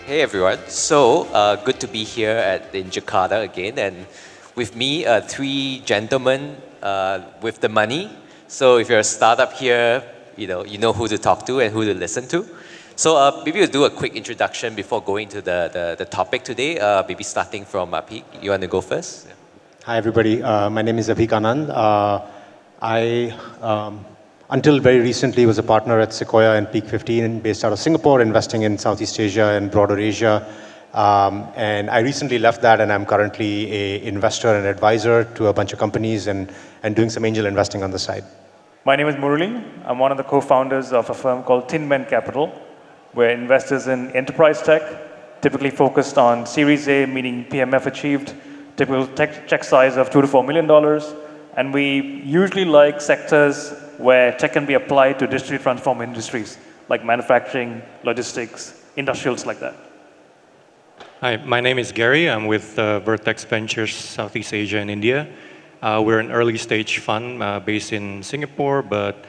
Hey everyone. Good to be here in Jakarta again, and with me, three gentlemen with the money. So if you're a startup here, you know who to talk to and who to listen to. Maybe we'll do a quick introduction before going to the topic today. Maybe starting from Apik. You want to go first? Yeah. Hi, everybody. My name is Apik Anand. Until very recently, was a partner at Sequoia and Peak 15, based out of Singapore, investing in Southeast Asia and broader Asia. And I recently left that, and I'm currently an investor and advisor to a bunch of companies and doing some angel investing on the side. My name is Murali. I'm one of the co-founders of a firm called Tin Men Capital. We're investors in enterprise tech, typically focused on Series A, meaning PMF achieved, typical tech check size of $2 to $4 million. And we usually like sectors where tech can be applied to digitally transform industries, like manufacturing, logistics, industrials like that. Hi, my name is Gary. I'm with Vertex Ventures, Southeast Asia and India. We're an early stage fund based in Singapore, but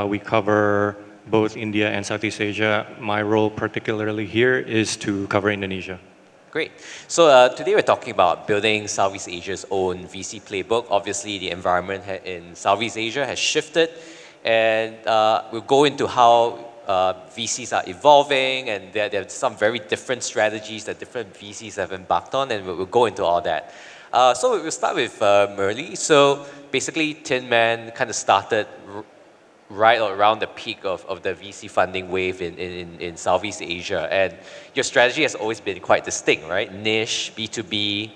we cover both India and Southeast Asia. My role particularly here is to cover Indonesia. Great. So today we're talking about building Southeast Asia's own VC playbook. Obviously, the environment in Southeast Asia has shifted, and we'll go into how VCs are evolving, and there are some very different strategies that different VCs have embarked on, and we'll go into all that. So we'll start with Murali. So basically, Tin Man kind of started right around the peak of the VC funding wave in Southeast Asia. And your strategy has always been quite distinct, right? Niche, B2B,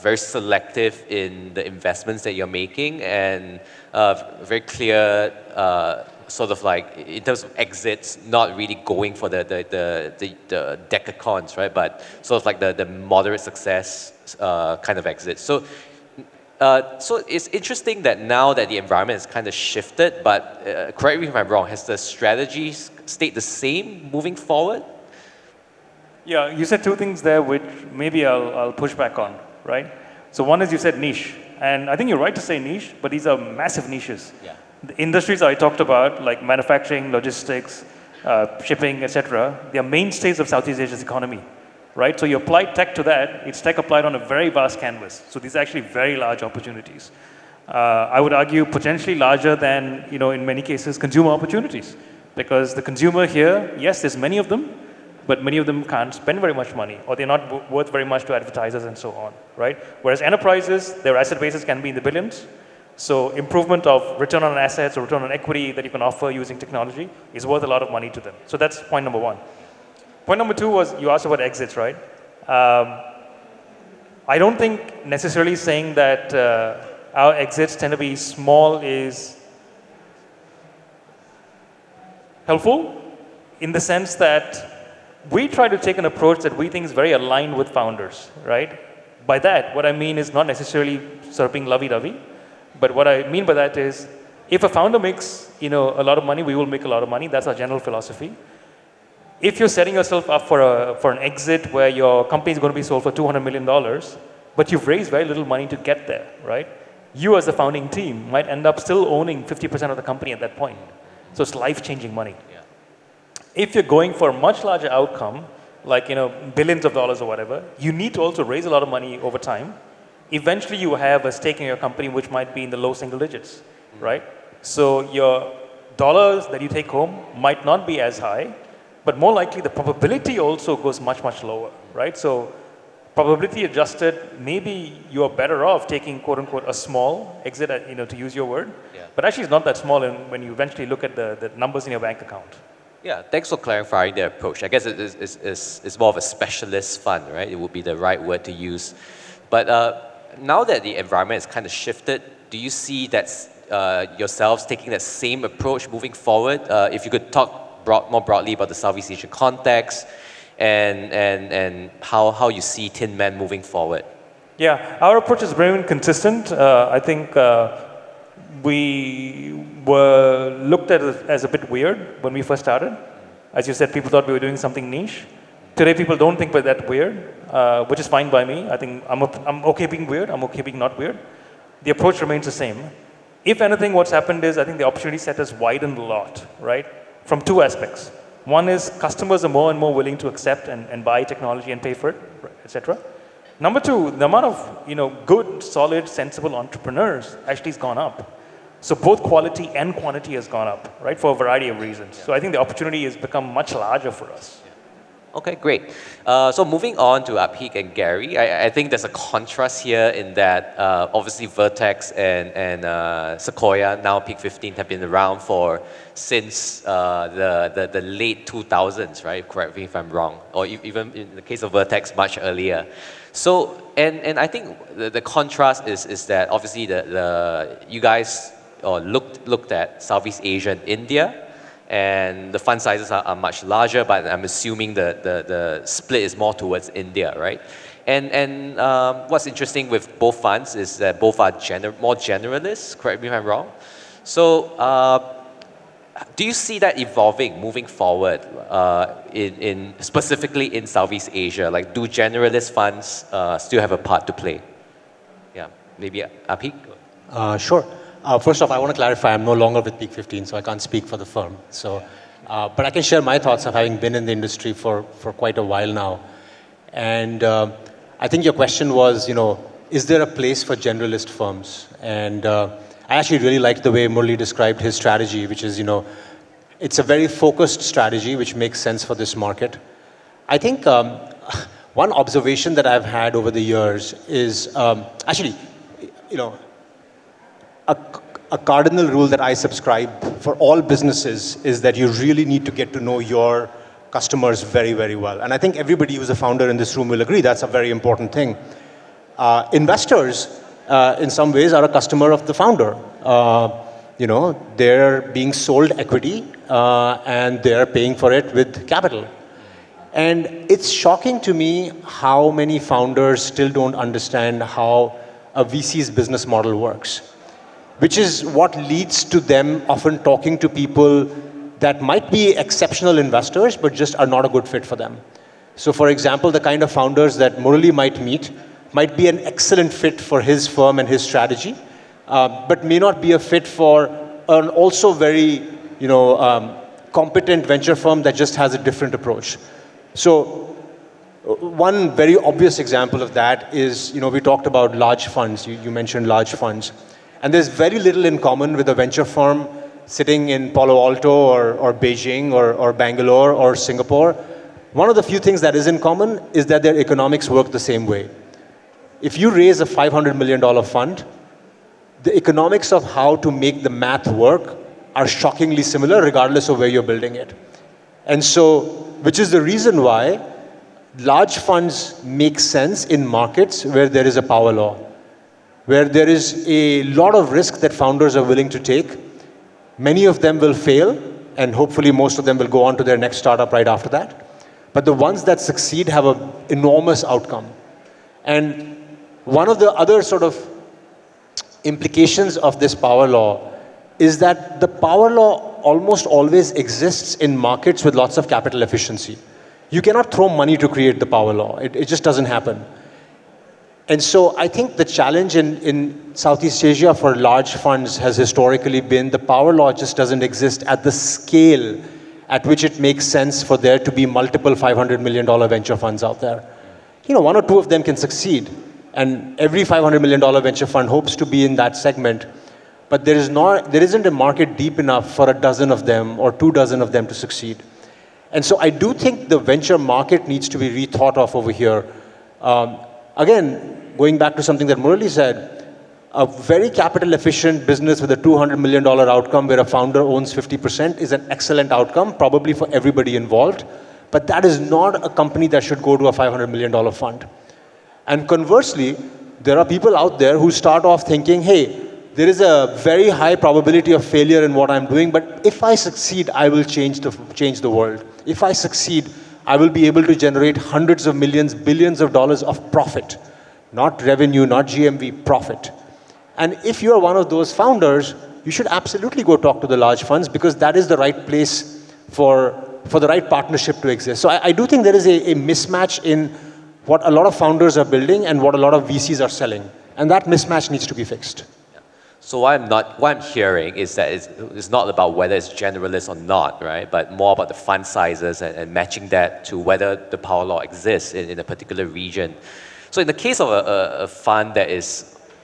very selective in the investments that you're making, and very clear, sort of like, in terms of exits, not really going for the decacorns, right? But sort of like the moderate success kind of exits. So it's interesting that now that the environment has kind of shifted, but correct me if I'm wrong, has the strategy stayed the same moving forward? Yeah, you said two things there which maybe I'll push back on, right? So one is you said niche, and I think you're right to say niche, but these are massive niches. Yeah. The industries I talked about, like manufacturing, logistics, shipping, etc., they are mainstays of Southeast Asia's economy. Right? So you apply tech to that, it's tech applied on a very vast canvas. So these are actually very large opportunities. I would argue potentially larger than, in many cases, consumer opportunities. Because the consumer here, yes, there's many of them, but many of them can't spend very much money, or they're not worth very much to advertisers and so on, right? Whereas enterprises, their asset bases can be in the billions. So improvement of return on assets or return on equity that you can offer using technology is worth a lot of money to them. So that's point number one. Point number two was, you asked about exits, right? I don't think necessarily saying that our exits tend to be small is helpful, in the sense that we try to take an approach that we think is very aligned with founders, right? By that, what I mean is not necessarily sort of being lovey-dovey, but what I mean by that is, if a founder makes a lot of money, we will make a lot of money. That's our general philosophy. If you're setting yourself up for an exit where your company is going to be sold for $200 million, but you've raised very little money to get there, right? You as the founding team might end up still owning 50% of the company at that point. So it's life-changing money. Yeah. If you're going for a much larger outcome, like billions of dollars or whatever, you need to also raise a lot of money over time. Eventually you have a stake in your company which might be in the low single digits, right? So your dollars that you take home might not be as high, but more likely the probability also goes much, much lower, right? So probability adjusted, maybe you're better off taking quote unquote a small exit, to use your word, but actually it's not that small when you eventually look at the numbers in your bank account. Yeah, thanks for clarifying the approach. I guess it's more of a specialist fund, right? It would be the right word to use. But now that the environment has kind of shifted, do you see that yourselves taking that same approach moving forward? If you could talk more broadly about the Southeast Asian context and how you see Tin Man moving forward. Yeah, our approach has remained consistent. I think we were looked at as a bit weird when we first started. As you said, people thought we were doing something niche. Today, people don't think we're that weird, which is fine by me. I think I'm okay being weird. I'm okay being not weird. The approach remains the same. If anything, what's happened is I think the opportunity set has widened a lot, right? From two aspects. One is customers are more and more willing to accept and buy technology and pay for it, etc. Number two, the amount of good, solid, sensible entrepreneurs actually has gone up. So both quality and quantity has gone up, right, for a variety of reasons. So I think the opportunity has become much larger for us. Okay, great. So moving on to Peak and Gary, I think there's a contrast here in that obviously Vertex and Sequoia, now Peak 15, have been around since the late 2000s, right? Correct me if I'm wrong. Or even in the case of Vertex, much earlier. So, and I think the contrast is that obviously you guys looked at Southeast Asia and India, and the fund sizes are much larger, but I'm assuming the split is more towards India, right? And what's interesting with both funds is that both are more generalists, correct me if I'm wrong. So do you see that evolving, moving forward, specifically in Southeast Asia? Like, do generalist funds still have a part to play? Yeah, maybe Peak? Sure. First off, I want to clarify, I'm no longer with Peak 15, so I can't speak for the firm. So, but I can share my thoughts of having been in the industry for quite a while now. And I think your question was, is there a place for generalist firms? And I actually really liked the way Murli described his strategy, which is, it's a very focused strategy, which makes sense for this market. I think one observation that I've had over the years is actually, a cardinal rule that I subscribe for all businesses is that you really need to get to know your customers very, very well. And I think everybody who's a founder in this room will agree that's a very important thing. Investors, in some ways, are a customer of the founder. They're being sold equity and they're paying for it with capital. And it's shocking to me how many founders still don't understand how a VC's business model works, which is what leads to them often talking to people that might be exceptional investors, but just are not a good fit for them. So for example, the kind of founders that Murali might meet might be an excellent fit for his firm and his strategy, but may not be a fit for an also very, competent venture firm that just has a different approach. So one very obvious example of that is, we talked about large funds. You mentioned large funds. And there's very little in common with a venture firm sitting in Palo Alto or Beijing or Bangalore or Singapore. One of the few things that is in common is that their economics work the same way. If you raise a $500 million fund, the economics of how to make the math work are shockingly similar regardless of where you're building it. And so, which is the reason why large funds make sense in markets where there is a power law, where there is a lot of risk that founders are willing to take. Many of them will fail, and hopefully most of them will go on to their next startup right after that. But the ones that succeed have an enormous outcome. And one of the other sort of implications of this power law is that the power law almost always exists in markets with lots of capital efficiency. You cannot throw money to create the power law. It just doesn't happen. And so I think the challenge in Southeast Asia for large funds has historically been the power law just doesn't exist at the scale at which it makes sense for there to be multiple $500 million venture funds out there. One or two of them can succeed. And every $500 million venture fund hopes to be in that segment. But there isn't a market deep enough for a dozen of them or 24 of them to succeed. And so I do think the venture market needs to be rethought of over here. Again, going back to something that Murali said, a very capital efficient business with a $200 million outcome where a founder owns 50% is an excellent outcome, probably for everybody involved. But that is not a company that should go to a $500 million fund. And conversely, there are people out there who start off thinking, hey, there is a very high probability of failure in what I'm doing, but if I succeed, I will change the world. If I succeed, I will be able to generate hundreds of millions, billions of dollars of profit. Not revenue, not GMV, profit. And if you're one of those founders, you should absolutely go talk to the large funds because that is the right place for the right partnership to exist. So I do think there is a mismatch in what a lot of founders are building and what a lot of VCs are selling. And that mismatch needs to be fixed. So what I'm hearing is that it's not about whether it's generalist or not, right? But more about the fund sizes and matching that to whether the power law exists in a particular region. So in the case of a fund that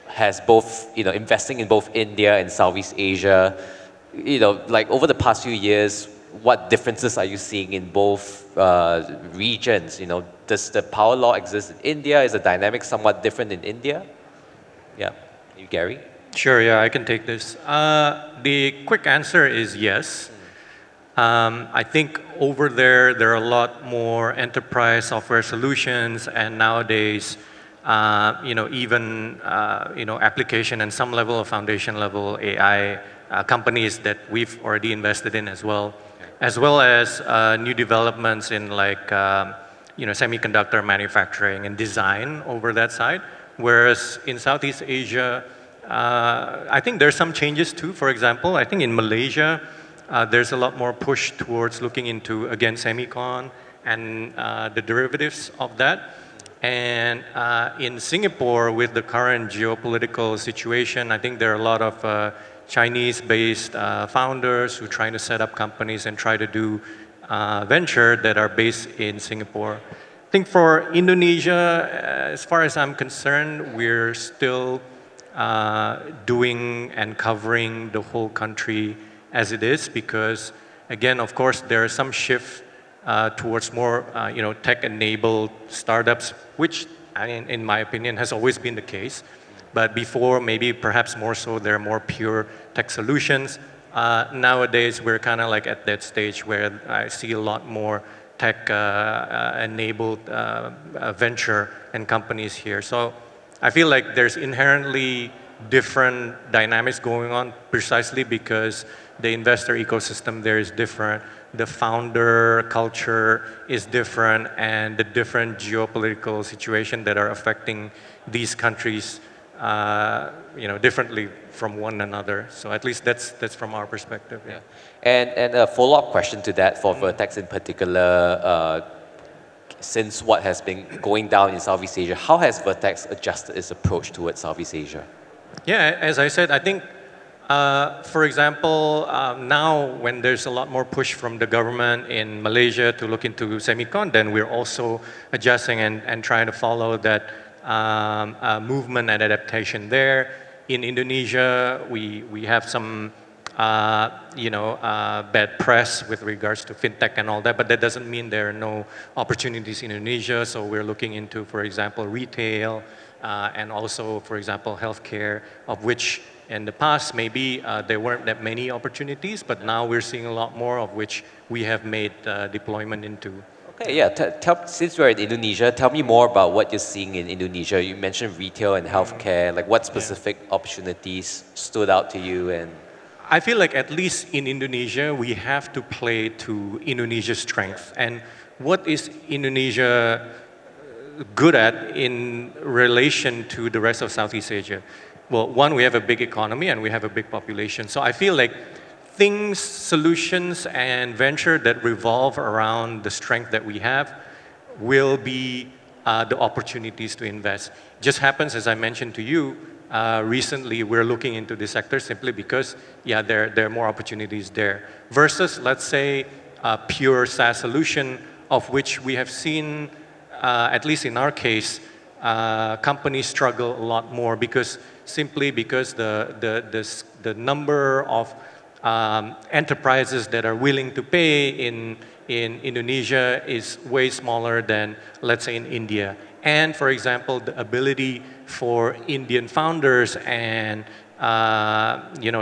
has both, investing in both India and Southeast Asia, like over the past few years, what differences are you seeing in both regions? Does the power law exist in India? Is the dynamic somewhat different in India? Yeah, you, Gary? Sure, yeah, I can take this. The quick answer is yes. I think over there are a lot more enterprise software solutions, and nowadays, even application and some level of foundation level AI companies that we've already invested in as well as new developments in like semiconductor manufacturing and design over that side. Whereas in Southeast Asia, I think there's some changes too. For example, I think in Malaysia, there's a lot more push towards looking into, again, semicon and the derivatives of that. And in Singapore, with the current geopolitical situation, I think there are a lot of Chinese-based founders who are trying to set up companies and try to do venture that are based in Singapore. I think for Indonesia, as far as I'm concerned, we're still doing and covering the whole country as it is, because again, of course, there is some shift towards more tech-enabled startups, which in my opinion has always been the case. But before, maybe perhaps more so, they're more pure tech solutions. Nowadays, we're kind of like at that stage where I see a lot more tech-enabled venture and companies here. So I feel like there's inherently different dynamics going on precisely because the investor ecosystem there is different, the founder culture is different, and the different geopolitical situation that are affecting these countries differently from one another. So at least that's from our perspective. Yeah. And a follow-up question to that for Vertex in particular, since what has been going down in Southeast Asia, how has Vertex adjusted its approach towards Southeast Asia? Yeah, as I said, I think, for example, now when there's a lot more push from the government in Malaysia to look into semicon, then we're also adjusting and trying to follow that movement and adaptation there. In Indonesia, we have some bad press with regards to fintech and all that, but that doesn't mean there are no opportunities in Indonesia. So we're looking into, for example, retail and also, for example, healthcare, of which in the past maybe there weren't that many opportunities, but now we're seeing a lot more of which we have made deployment into. Okay, yeah. Since we're in Indonesia, tell me more about what you're seeing in Indonesia. You mentioned retail and healthcare. Like, what specific opportunities stood out to you? And I feel like at least in Indonesia, we have to play to Indonesia's strength. And what is Indonesia good at in relation to the rest of Southeast Asia? Well, one, we have a big economy and we have a big population. So I feel like things, solutions, and venture that revolve around the strength that we have will be the opportunities to invest. Just happens, as I mentioned to you, recently we're looking into this sector simply because, there are more opportunities there. Versus, let's say, a pure SaaS solution, of which we have seen, at least in our case, companies struggle a lot more because the number of enterprises that are willing to pay in Indonesia is way smaller than, let's say, in India. And for example, the ability for Indian founders and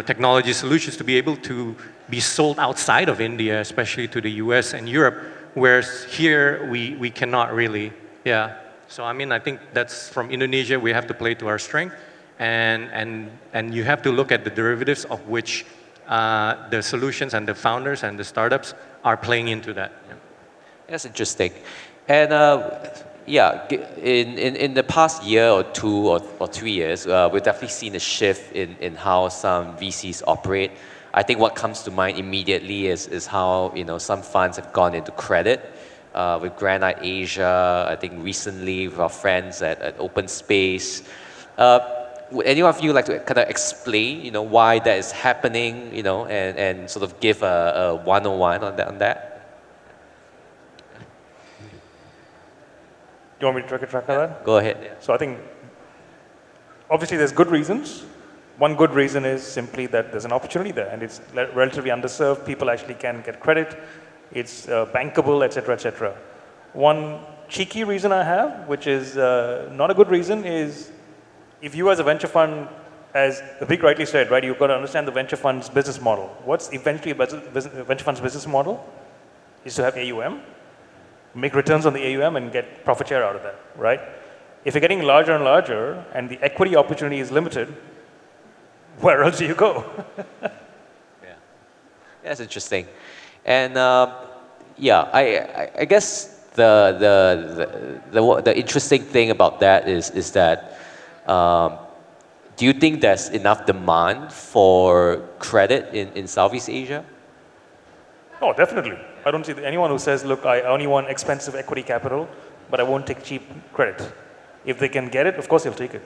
technology solutions to be able to be sold outside of India, especially to the US and Europe, whereas here we cannot really. Yeah. So I mean, I think that's from Indonesia, we have to play to our strength, and you have to look at the derivatives of which the solutions and the founders and the startups are playing into that. Yeah. That's interesting. And in the past year or two or 3 years, we've definitely seen a shift in how some VCs operate. I think what comes to mind immediately is how some funds have gone into credit. With Granite Asia, I think recently with our friends at Open Space. would any of you like to kind of explain, why that is happening, and sort of give a 101 on that? Do you want me to take a track of that? Go ahead. Yeah. So I think, obviously there's good reasons. One good reason is simply that there's an opportunity there and it's relatively underserved. People actually can get credit. It's bankable, et cetera, et cetera. One cheeky reason I have, which is not a good reason, is if you as a venture fund, as Abhik rightly said, right, you've got to understand the venture fund's business model. What's eventually a venture fund's business model? Is to have AUM, make returns on the AUM and get profit share out of that, right? If you're getting larger and larger and the equity opportunity is limited, where else do you go? Yeah, that's interesting. And yeah, I guess the interesting thing about that is that do you think there's enough demand for credit in Southeast Asia? Oh, definitely. I don't see anyone who says, look, I only want expensive equity capital, but I won't take cheap credit. If they can get it, of course they'll take it.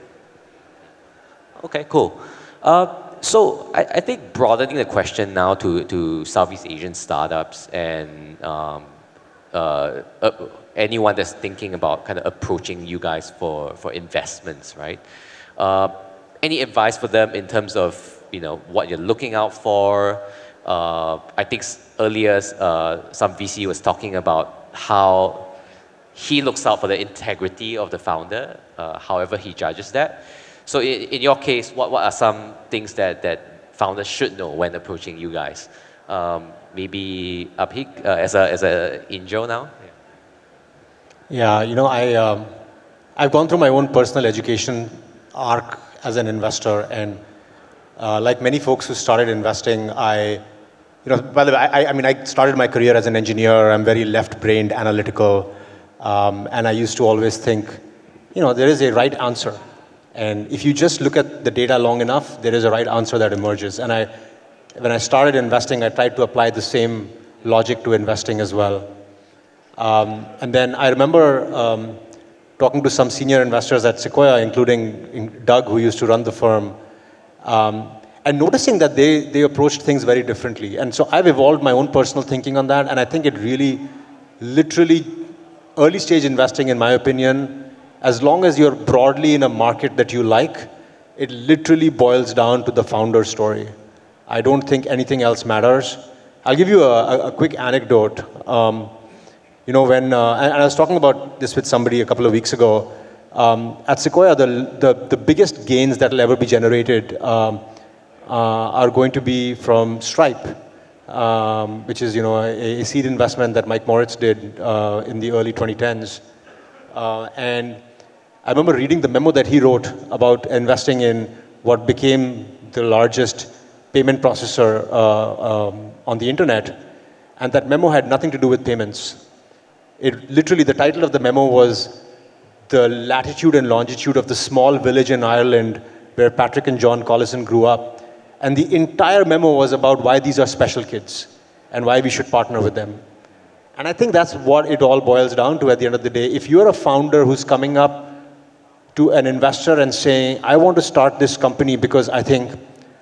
Okay, cool. So I think broadening the question now to Southeast Asian startups and anyone that's thinking about kind of approaching you guys for investments, right? Any advice for them in terms of what you're looking out for? I think earlier some VC was talking about how he looks out for the integrity of the founder, however he judges that. So in your case, what are some things that founders should know when approaching you guys? Maybe Abhik as a angel now? Yeah, I've gone through my own personal education arc as an investor, and like many folks who started investing, by the way, I started my career as an engineer. I'm very left-brained, analytical, and I used to always think, there is a right answer. And if you just look at the data long enough, there is a right answer that emerges. And when I started investing, I tried to apply the same logic to investing as well. And then I remember talking to some senior investors at Sequoia, including Doug, who used to run the firm, and noticing that they approached things very differently. And so I've evolved my own personal thinking on that, and I think it really, literally, early stage investing, in my opinion, as long as you're broadly in a market that you like, it literally boils down to the founder story. I don't think anything else matters. I'll give you a quick anecdote. And I was talking about this with somebody a couple of weeks ago. At Sequoia, the biggest gains that will ever be generated are going to be from Stripe, which is a seed investment that Mike Moritz did in the early 2010s. And I remember reading the memo that he wrote about investing in what became the largest payment processor on the internet, and that memo had nothing to do with payments. Literally, the title of the memo was The Latitude and Longitude of the Small Village in Ireland where Patrick and John Collison grew up. And the entire memo was about why these are special kids and why we should partner with them. And I think that's what it all boils down to at the end of the day. If you're a founder who's coming up to an investor and saying, I want to start this company because I think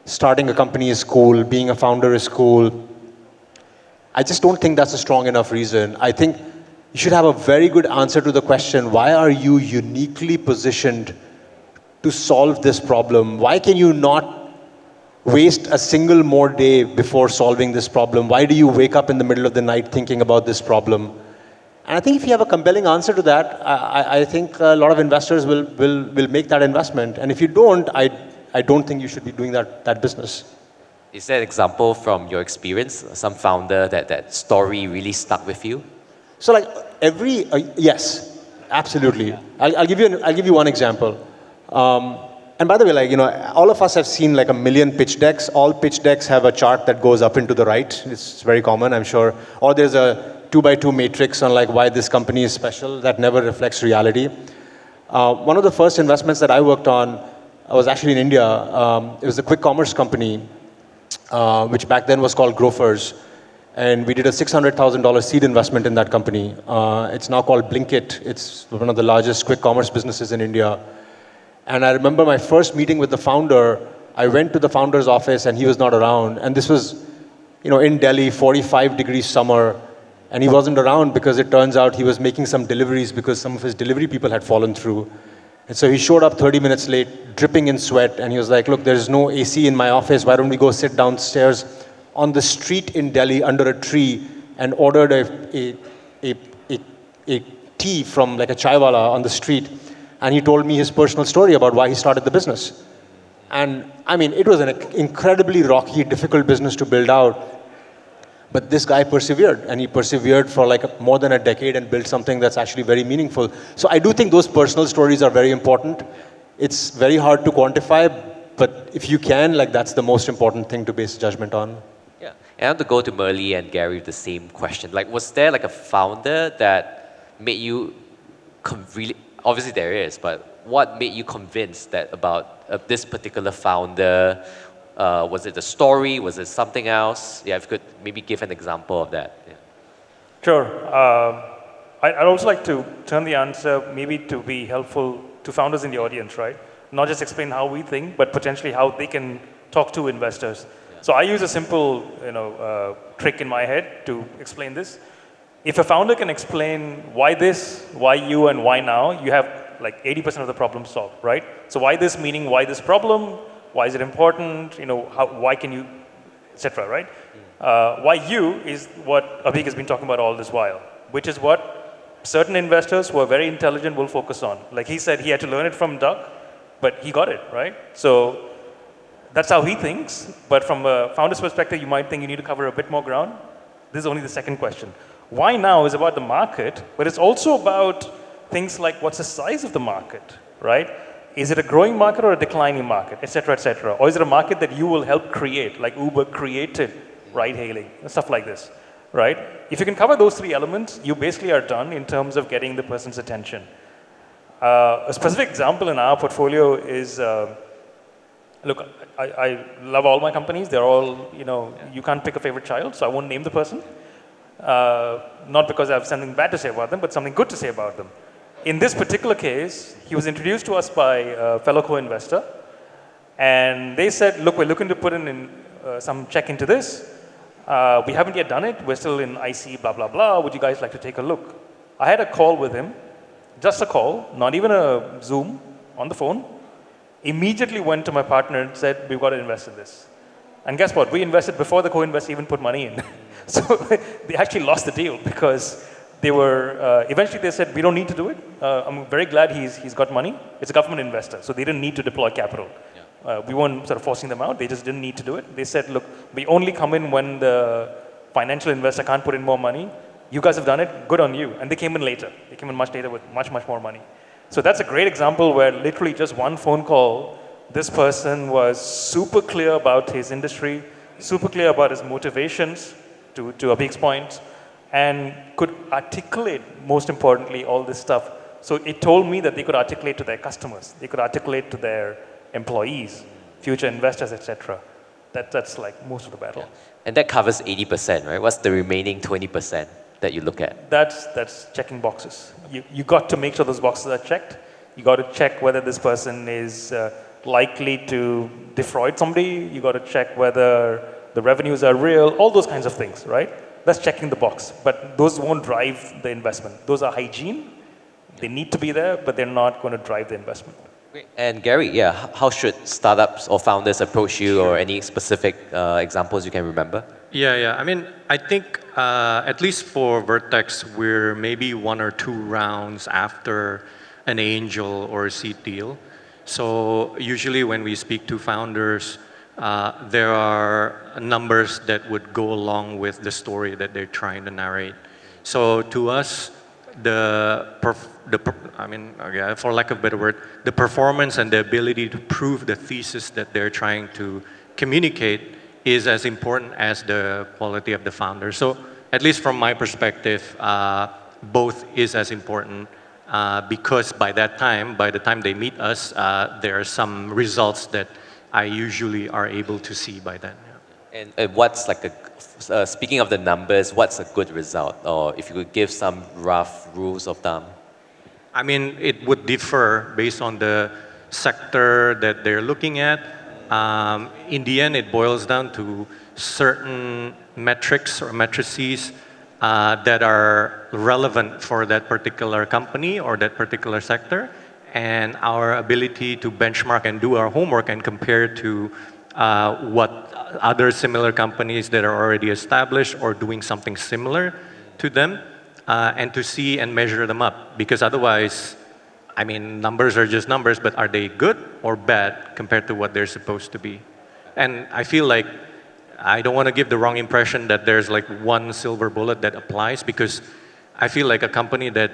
starting a company is cool, being a founder is cool, I just don't think that's a strong enough reason. I think you should have a very good answer to the question, why are you uniquely positioned to solve this problem? Why can you not waste a single more day before solving this problem? Why do you wake up in the middle of the night thinking about this problem? And I think if you have a compelling answer to that, I think a lot of investors will make that investment. And if you don't, I don't think you should be doing that business. Is there an example from your experience, some founder that story really stuck with you? So like yes, absolutely. I'll give you one example. And by the way, all of us have seen like a million pitch decks. All pitch decks have a chart that goes up into the right. It's very common, I'm sure. Or there's a 2x2 matrix on like why this company is special that never reflects reality. One of the first investments that I worked on was actually in India. It was a quick commerce company, which back then was called Grofers. And we did a $600,000 seed investment in that company. It's now called Blinkit. It's one of the largest quick commerce businesses in India. And I remember my first meeting with the founder, I went to the founder's office and he was not around. And this was, in Delhi, 45 degrees summer. And he wasn't around because it turns out he was making some deliveries because some of his delivery people had fallen through. And so he showed up 30 minutes late, dripping in sweat. And he was like, look, there's no AC in my office. Why don't we go sit downstairs on the street in Delhi under a tree, and ordered a tea from like a chaiwala on the street. And he told me his personal story about why he started the business. And I mean, it was an incredibly rocky, difficult business to build out. But this guy persevered, and he persevered for like more than a decade and built something that's actually very meaningful. So I do think those personal stories are very important. It's very hard to quantify, but if you can, like that's the most important thing to base judgment on. Yeah, and I want to go to Merle and Gary with the same question. Like, was there like a founder that made you really, obviously there is, but what made you convinced that about this particular founder? Was it the story? Was it something else? Yeah, if you could maybe give an example of that. Yeah. Sure. I'd also like to turn the answer maybe to be helpful to founders in the audience, right? Not just explain how we think, but potentially how they can talk to investors. Yeah. So I use a simple, trick in my head to explain this. If a founder can explain why this, why you, and why now, you have like 80% of the problem solved, right? So why this meaning, why this problem? Why is it important? Why can you, etc. Right? Why you is what Abhik has been talking about all this while, which is what certain investors who are very intelligent will focus on. Like he said, he had to learn it from Doug, but he got it, right? So that's how he thinks. But from a founder's perspective, you might think you need to cover a bit more ground. This is only the second question. Why now is about the market, but it's also about things like what's the size of the market, right? Is it a growing market or a declining market, et cetera, et cetera? Or is it a market that you will help create, like Uber created ride-hailing, stuff like this, right? If you can cover those three elements, you basically are done in terms of getting the person's attention. A specific example in our portfolio is, look, I love all my companies. They're all, you can't pick a favorite child, so I won't name the person. Not because I have something bad to say about them, but something good to say about them. In this particular case, he was introduced to us by a fellow co-investor, and they said, look, we're looking to put in some check into this. We haven't yet done it. We're still in IC, blah, blah, blah. Would you guys like to take a look? I had a call with him, just a call, not even a Zoom, on the phone. Immediately went to my partner and said, we've got to invest in this. And guess what? We invested before the co-investor even put money in. So they actually lost the deal because they were, eventually they said, we don't need to do it. I'm very glad he's got money. It's a government investor, so they didn't need to deploy capital. Yeah. We weren't sort of forcing them out. They just didn't need to do it. They said, look, we only come in when the financial investor can't put in more money. You guys have done it, good on you. And they came in later. They came in much later with much, much more money. So that's a great example where literally just one phone call, this person was super clear about his industry, super clear about his motivations, to Abhik's point, and could articulate, most importantly, all this stuff. So it told me that they could articulate to their customers, they could articulate to their employees, future investors, etc. That's like most of the battle. Yeah. And that covers 80%, right? What's the remaining 20% that you look at? That's checking boxes. You got to make sure those boxes are checked. You got to check whether this person is likely to defraud somebody. You got to check whether the revenues are real, all those kinds of things, right? That's checking the box, but those won't drive the investment. Those are hygiene. They need to be there, but they're not going to drive the investment. Great. And Gary, yeah, how should startups or founders approach you, or any specific examples you can remember? Yeah. I mean, I think at least for Vertex, we're maybe 1 or 2 rounds after an angel or a seed deal. So usually when we speak to founders, there are numbers that would go along with the story that they're trying to narrate. So to us, for lack of a better word, the performance and the ability to prove the thesis that they're trying to communicate is as important as the quality of the founder. So at least from my perspective, both is as important because by the time they meet us, there are some results that I usually are able to see by then. Yeah. And what's like speaking of the numbers, what's a good result? Or if you could give some rough rules of thumb? I mean, it would differ based on the sector that they're looking at. In the end, it boils down to certain metrics or matrices that are relevant for that particular company or that particular sector, and our ability to benchmark and do our homework and compare to what other similar companies that are already established or doing something similar to them, and to see and measure them up. Because otherwise, I mean, numbers are just numbers, but are they good or bad compared to what they're supposed to be? And I feel like I don't want to give the wrong impression that there's like one silver bullet that applies, because I feel like a company that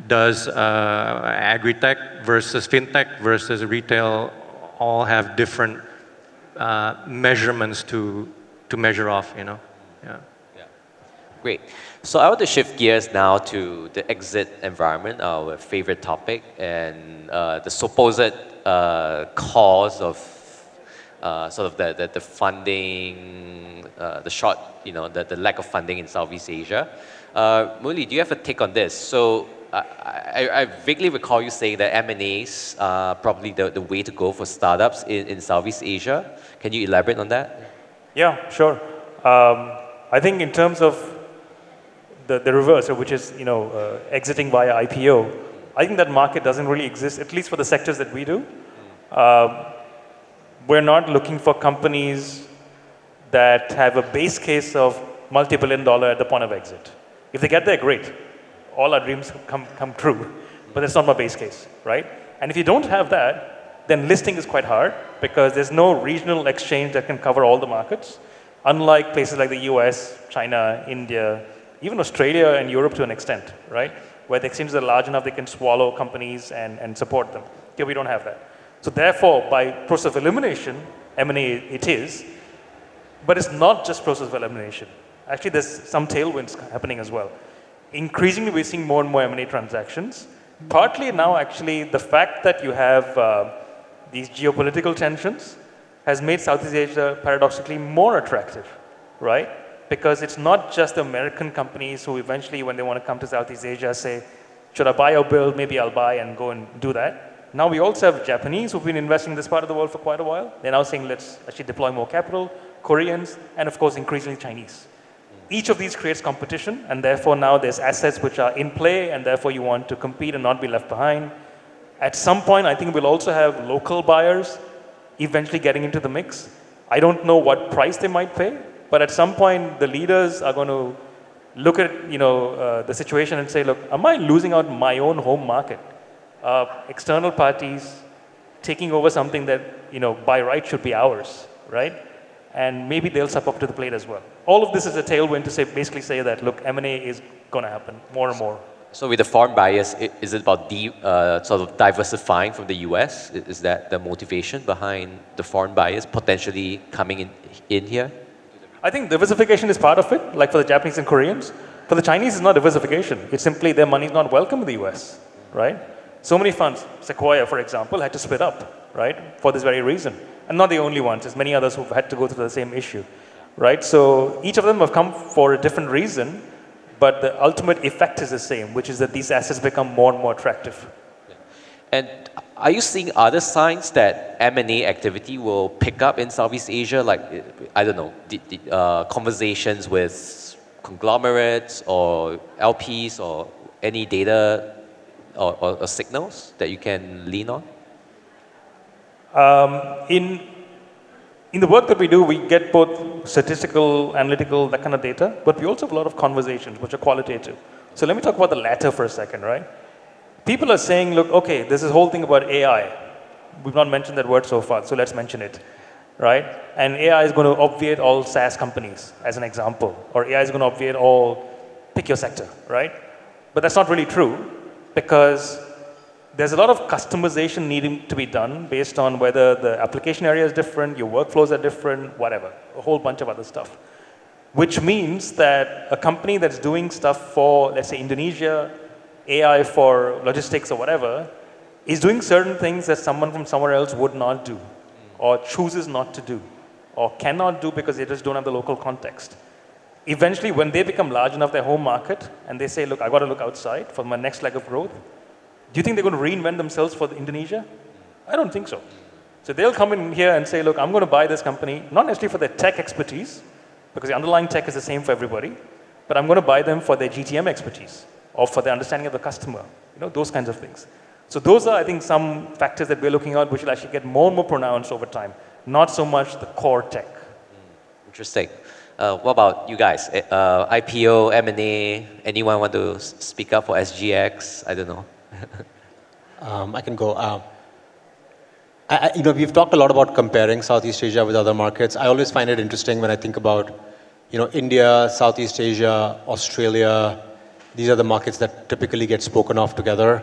does agri-tech versus fintech versus retail all have different measurements to measure off, you know? Yeah. Great. So I want to shift gears now to the exit environment, our favorite topic, and the supposed cause of sort of the funding, the short, the lack of funding in Southeast Asia. Murli, do you have a take on this? So I vaguely recall you saying that M&As are probably the way to go for startups in Southeast Asia. Can you elaborate on that? Yeah, sure. I think in terms of the reverse, which is exiting via IPO, I think that market doesn't really exist, at least for the sectors that we do. We're not looking for companies that have a base case of multi-billion-dollar at the point of exit. If they get there, great. All our dreams come true, but that's not my base case, right? And if you don't have that, then listing is quite hard because there's no regional exchange that can cover all the markets, unlike places like the US, China, India, even Australia and Europe to an extent, right? Where the exchanges are large enough they can swallow companies and support them. Here we don't have that. So therefore, by process of elimination, M&A it is, but it's not just process of elimination. Actually, there's some tailwinds happening as well. Increasingly, we're seeing more and more M&A transactions. Partly now, actually, the fact that you have these geopolitical tensions has made Southeast Asia paradoxically more attractive, right? Because it's not just the American companies who eventually, when they want to come to Southeast Asia, say, should I buy or build? Maybe I'll buy and go and do that. Now we also have Japanese who've been investing in this part of the world for quite a while. They're now saying, let's actually deploy more capital, Koreans, and of course, increasingly Chinese. Each of these creates competition, and therefore now there's assets which are in play, and therefore you want to compete and not be left behind. At some point, I think we'll also have local buyers eventually getting into the mix. I don't know what price they might pay, but at some point, the leaders are going to look at the situation and say, look, am I losing out my own home market? External parties taking over something that by right should be ours, right? And maybe they'll step up to the plate as well. All of this is a tailwind to basically say that, look, M&A is going to happen more and more. So with the foreign buyers, is it about sort of diversifying from the US? Is that the motivation behind the foreign buyers potentially coming in here? I think diversification is part of it, like for the Japanese and Koreans. For the Chinese, it's not diversification. It's simply their money is not welcome in the US, right? So many funds, Sequoia, for example, had to split up, right, for this very reason. And not the only ones, there's many others who've had to go through the same issue, right? So each of them have come for a different reason, but the ultimate effect is the same, which is that these assets become more and more attractive. And are you seeing other signs that M&A activity will pick up in Southeast Asia? Like, I don't know, conversations with conglomerates or LPs or any data or signals that you can lean on? In the work that we do, we get both statistical, analytical, that kind of data, but we also have a lot of conversations which are qualitative. So let me talk about the latter for a second, right? People are saying, look, okay, there's this whole thing about AI. We've not mentioned that word so far, so let's mention it, right? And AI is going to obviate all SaaS companies, as an example, or AI is going to obviate all, pick your sector, right? But that's not really true, because there's a lot of customization needing to be done based on whether the application area is different, your workflows are different, whatever, a whole bunch of other stuff. Which means that a company that's doing stuff for, let's say, Indonesia, AI for logistics or whatever, is doing certain things that someone from somewhere else would not do, or chooses not to do, or cannot do because they just don't have the local context. Eventually, when they become large enough, their home market, and they say, look, I got to look outside for my next leg of growth, do you think they're going to reinvent themselves for Indonesia? I don't think so. So they'll come in here and say, look, I'm going to buy this company, not necessarily for their tech expertise, because the underlying tech is the same for everybody, but I'm going to buy them for their GTM expertise or for their understanding of the customer, those kinds of things. So those are, I think, some factors that we're looking at which will actually get more and more pronounced over time, not so much the core tech. Interesting. What about you guys? IPO, M&A, anyone want to speak up for SGX? I don't know. I can go. We've talked a lot about comparing Southeast Asia with other markets. I always find it interesting when I think about, India, Southeast Asia, Australia. These are the markets that typically get spoken of together.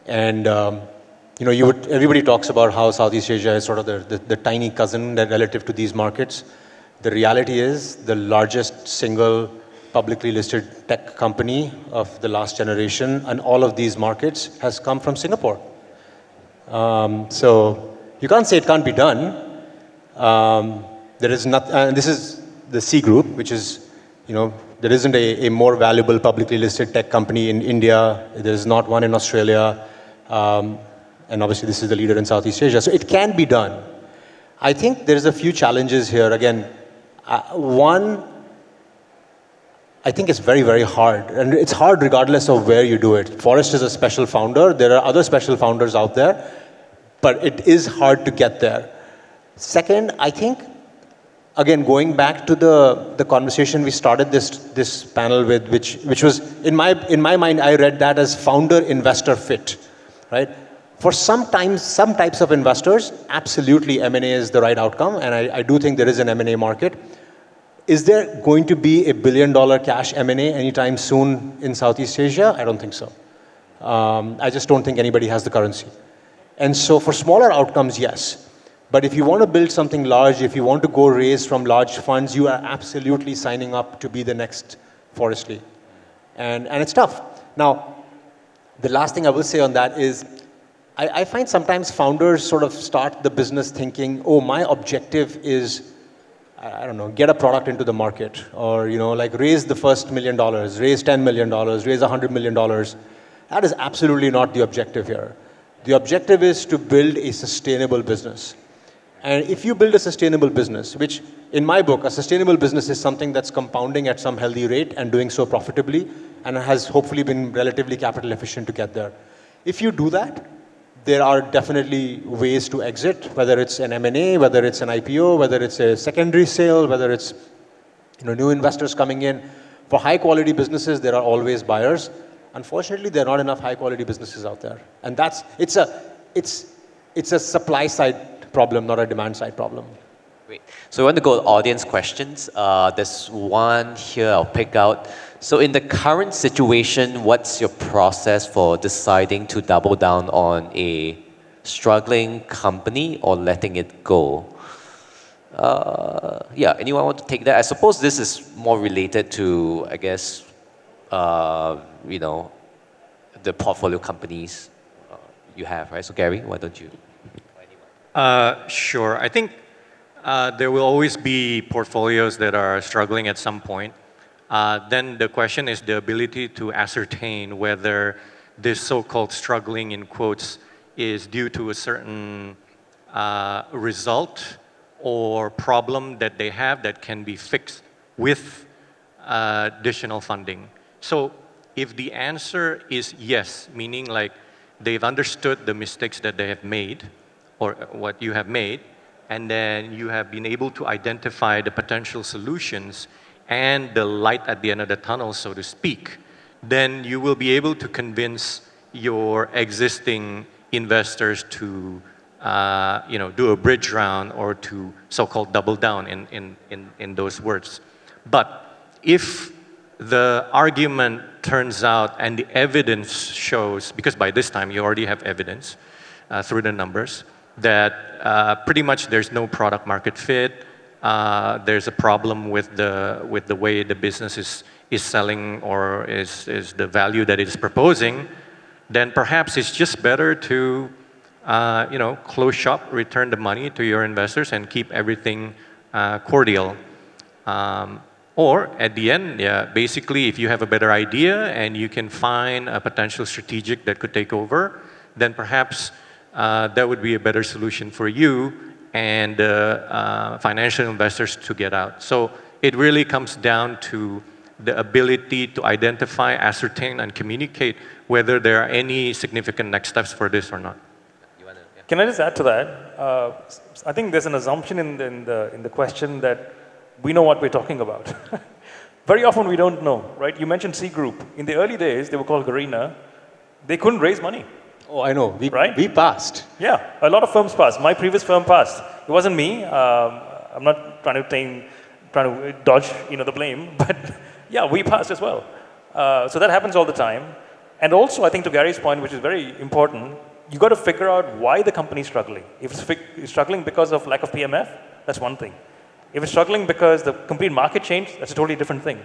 Everybody talks about how Southeast Asia is sort of the tiny cousin relative to these markets. The reality is the largest single publicly listed tech company of the last generation and all of these markets has come from Singapore. So you can't say it can't be done. There is not, and this is the C group, which is, there isn't a more valuable publicly listed tech company in India. There is not one in Australia. And obviously this is the leader in Southeast Asia. So it can be done. I think there's a few challenges here. Again, one, I think it's very, very hard. And it's hard regardless of where you do it. Forrest is a special founder. There are other special founders out there. But it is hard to get there. Second, I think, again, going back to the conversation we started this panel with, which was, in my mind, I read that as founder-investor fit, right? For some types of investors, absolutely M&A is the right outcome, and I do think there is an M&A market. Is there going to be a $1 billion cash M&A anytime soon in Southeast Asia? I don't think so. I just don't think anybody has the currency. And so for smaller outcomes, yes. But if you want to build something large, if you want to go raise from large funds, you are absolutely signing up to be the next Forrest Lee. And it's tough. Now, the last thing I will say on that is, I find sometimes founders sort of start the business thinking, oh, my objective is, I don't know, get a product into the market, or, raise the first $1 million, raise $10 million, raise $100 million. That is absolutely not the objective here. The objective is to build a sustainable business. And if you build a sustainable business, which in my book, a sustainable business is something that's compounding at some healthy rate and doing so profitably, and has hopefully been relatively capital efficient to get there. If you do that, there are definitely ways to exit, whether it's an M&A, whether it's an IPO, whether it's a secondary sale, whether it's new investors coming in. For high quality businesses, there are always buyers. Unfortunately, there are not enough high quality businesses out there. And it's a supply side problem, not a demand side problem. Great. So we want to go to audience questions. There's one here I'll pick out. So in the current situation, what's your process for deciding to double down on a struggling company or letting it go? Yeah, anyone want to take that? I suppose this is more related to, I guess, the portfolio companies you have, right? So Gary, why don't you? Sure. I think there will always be portfolios that are struggling at some point. Then the question is the ability to ascertain whether this so-called struggling, in quotes, is due to a certain result or problem that they have that can be fixed with additional funding. So if the answer is yes, meaning like they've understood the mistakes that they have made or what you have made, and then you have been able to identify the potential solutions and the light at the end of the tunnel, so to speak, then you will be able to convince your existing investors to do a bridge round or to so-called double down in those words. But if the argument turns out and the evidence shows, because by this time you already have evidence through the numbers, that pretty much there's no product market fit, there's a problem with the way the business is selling or is the value that it is proposing, then perhaps it's just better to close shop, return the money to your investors, and keep everything cordial. Or at the end, yeah, basically, if you have a better idea and you can find a potential strategic that could take over, then perhaps that would be a better solution for you and financial investors to get out. So it really comes down to the ability to identify, ascertain, and communicate whether there are any significant next steps for this or not. Can I just add to that? I think there's an assumption in the question that we know what we're talking about. Very often we don't know, right? You mentioned C Group. In the early days, they were called Garena. They couldn't raise money. Oh, I know. Right? We passed. Yeah, a lot of firms passed. My previous firm passed. It wasn't me. I'm not trying to dodge, the blame, but yeah, we passed as well. So that happens all the time. And also, I think to Gary's point, which is very important, you got to figure out why the company is struggling. If it's struggling because of lack of PMF, that's one thing. If it's struggling because the complete market changed, that's a totally different thing.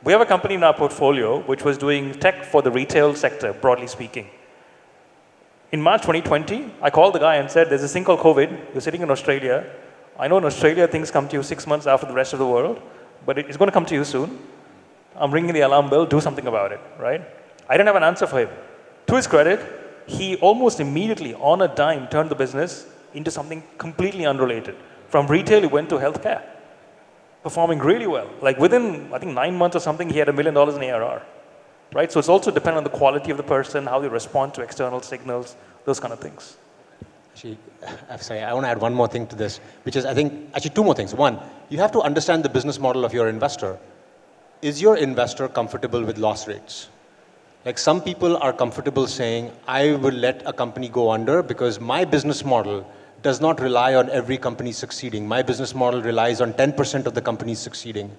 We have a company in our portfolio which was doing tech for the retail sector, broadly speaking. In March 2020, I called the guy and said, there's this thing called COVID. You're sitting in Australia. I know in Australia things come to you 6 months after the rest of the world, but it's going to come to you soon. I'm ringing the alarm bell, do something about it, right? I didn't have an answer for him. To his credit, he almost immediately, on a dime, turned the business into something completely unrelated. From retail, he went to healthcare, performing really well. Like within, I think 9 months or something, he had $1 million in ARR, right? So it's also dependent on the quality of the person, how they respond to external signals, those kind of things. Actually, I'm sorry, I want to add one more thing to this, which is, I think, actually two more things. One, you have to understand the business model of your investor. Is your investor comfortable with loss rates? Like some people are comfortable saying, I will let a company go under because my business model does not rely on every company succeeding. My business model relies on 10% of the companies succeeding.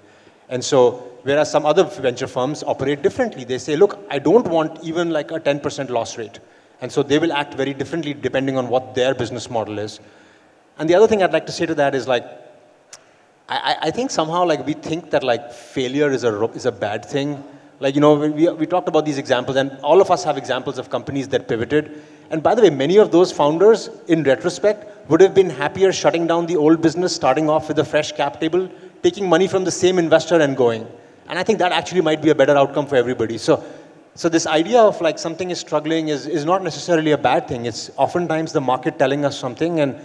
And so, whereas some other venture firms operate differently, they say, look, I don't want even like a 10% loss rate. And so they will act very differently depending on what their business model is. And the other thing I'd like to say to that is like, I think somehow like we think that like failure is a bad thing. Like, we talked about these examples and all of us have examples of companies that pivoted. And by the way, many of those founders, in retrospect, would have been happier shutting down the old business, starting off with a fresh cap table, taking money from the same investor and going. And I think that actually might be a better outcome for everybody. So this idea of like something is struggling is not necessarily a bad thing. It's oftentimes the market telling us something, and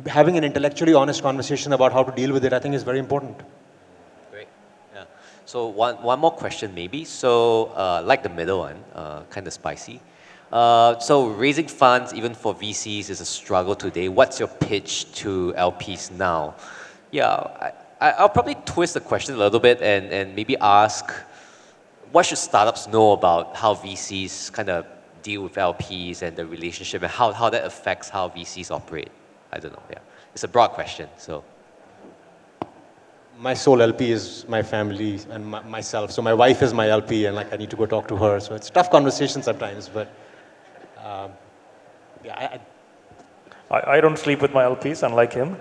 having an intellectually honest conversation about how to deal with it, I think is very important. Great. Yeah. So one more question maybe. So like the middle one, kind of spicy. So raising funds, even for VCs, is a struggle today. What's your pitch to LPs now? Yeah, I'll probably twist the question a little bit and maybe ask, what should startups know about how VCs kind of deal with LPs and the relationship and how that affects how VCs operate? I don't know, yeah. It's a broad question, so. My sole LP is my family and myself. So my wife is my LP and like I need to go talk to her. So it's a tough conversation sometimes, but yeah. I don't sleep with my LPs, unlike him.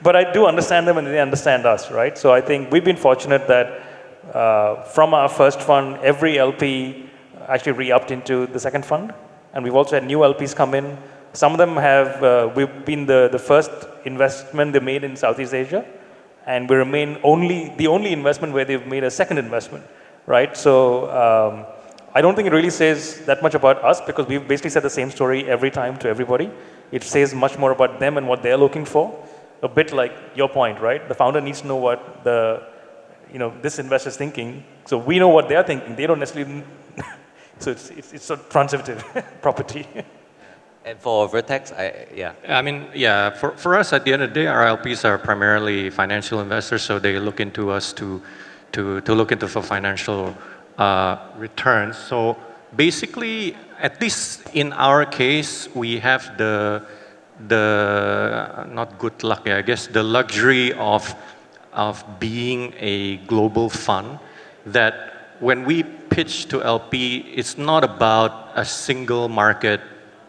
But I do understand them and they understand us, right? So I think we've been fortunate that from our first fund, every LP actually re-upped into the second fund. And we've also had new LPs come in. Some of them have, we've been the first investment they made in Southeast Asia. And we remain the only investment where they've made a second investment, right? So I don't think it really says that much about us because we've basically said the same story every time to everybody. It says much more about them and what they're looking for. A bit like your point, right? The founder needs to know what this investor is thinking. So we know what they're thinking. They don't necessarily. So it's a transitive property. And for Vertex, yeah. I mean, yeah, for us, at the end of the day, our LPs are primarily financial investors, so they look into us to look into for financial returns. So basically, at least in our case, we have the not good luck, I guess, the luxury of being a global fund that when we pitch to LP, it's not about a single market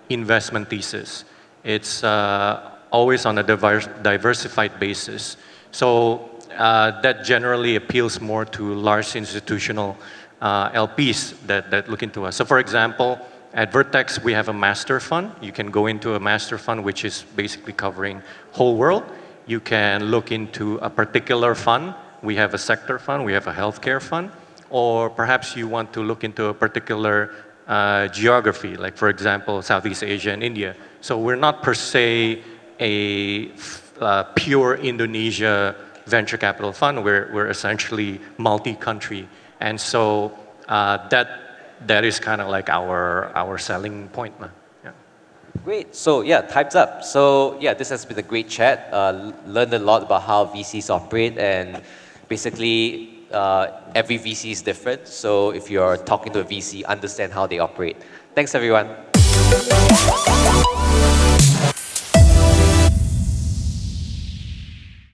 investment thesis. It's always on a diversified basis. So that generally appeals more to large institutional LPs that look into us. So for example, at Vertex, we have a master fund. You can go into a master fund, which is basically covering whole world. You can look into a particular fund. We have a sector fund. We have a healthcare fund. Or perhaps you want to look into a particular geography, like for example, Southeast Asia and India. So we're not per se a pure Indonesia venture capital fund. We're essentially multi-country. And so that is kind of like our selling point. Yeah. Great. So yeah, time's up. So yeah, this has been a great chat. Learned a lot about how VCs operate, and basically every VC is different. So if you're talking to a VC, understand how they operate. Thanks everyone.